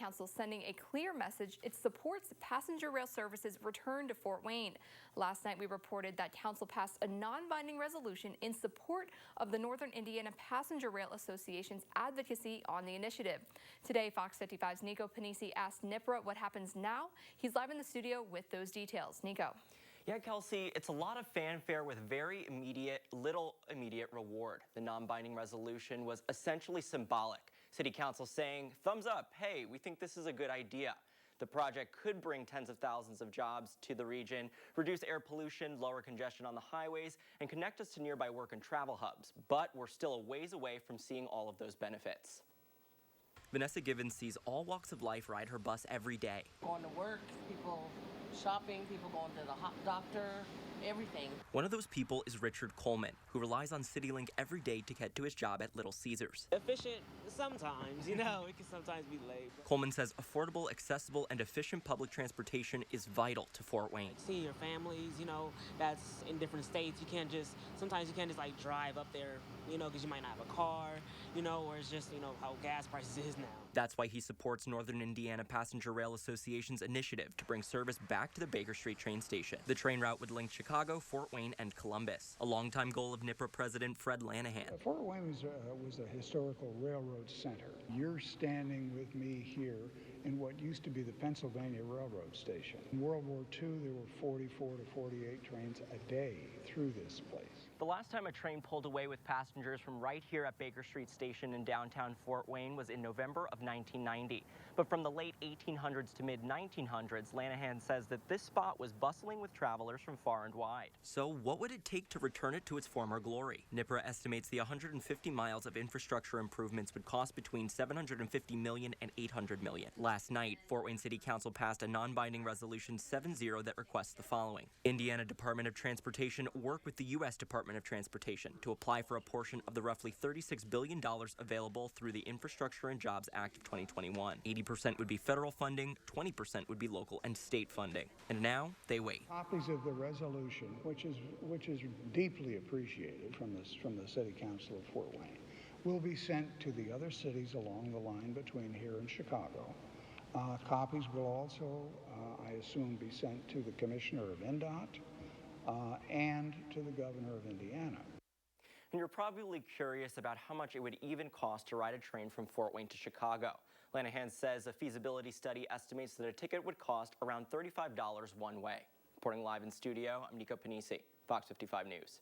Council sending a clear message it supports passenger rail services return to Fort Wayne. Last night, we reported that Council passed a non-binding resolution in support of the Northern Indiana Passenger Rail Association's advocacy on the initiative. Today, Fox 55's Nico Panisi asked NIPRA what happens now. He's live in the studio with those details. Nico. Yeah, Kelsey, it's a lot of fanfare with little immediate reward. The non-binding resolution was essentially symbolic. City Council saying, thumbs up, hey, we think this is a good idea. The project could bring tens of thousands of jobs to the region, reduce air pollution, lower congestion on the highways, and connect us to nearby work and travel hubs. But we're still a ways away from seeing all of those benefits. Vanessa Givens sees all walks of life ride her bus every day. Going to work, people shopping, people going to the doctor, everything. One of those people is Richard Coleman, who relies on CityLink every day to get to his job at Little Caesars. Efficient sometimes, it can sometimes be late. Coleman says affordable, accessible, and efficient public transportation is vital to Fort Wayne. Seeing your families, that's in different states. Sometimes you can't just like drive up there, because you might not have a car, or it's just, how gas prices is now. That's why he supports Northern Indiana Passenger Rail Association's initiative to bring service back to the Baker Street train station. The train route would link Chicago, Fort Wayne, and Columbus, a longtime goal of NIPRA President Fred Lanahan. Fort Wayne was a historical railroad center. You're standing with me here in what used to be the Pennsylvania Railroad Station. In World War II, there were 44 to 48 trains a day through this place. The last time a train pulled away with passengers from right here at Baker Street Station in downtown Fort Wayne was in November of 1990. But from the late 1800s to mid-1900s, Lanahan says that this spot was bustling with travelers from far and wide. So what would it take to return it to its former glory? NIPRA estimates the 150 miles of infrastructure improvements would cost between $750 million and $800 million. Last night, Fort Wayne City Council passed a non-binding resolution 7-0 that requests the following. Indiana Department of Transportation work with the U.S. Department of Transportation to apply for a portion of the roughly $36 billion available through the Infrastructure and Jobs Act of 2021. 80% would be federal funding, 20% would be local and state funding. And now they wait. Copies of the resolution, which is deeply appreciated from the City Council of Fort Wayne, will be sent to the other cities along the line between here and Chicago. Copies will also, I assume, be sent to the Commissioner of INDOT and to the Governor of Indiana. And you're probably curious about how much it would even cost to ride a train from Fort Wayne to Chicago. Lanahan says a feasibility study estimates that a ticket would cost around $35 one way. Reporting live in studio, I'm Nico Panisi, Fox 55 News.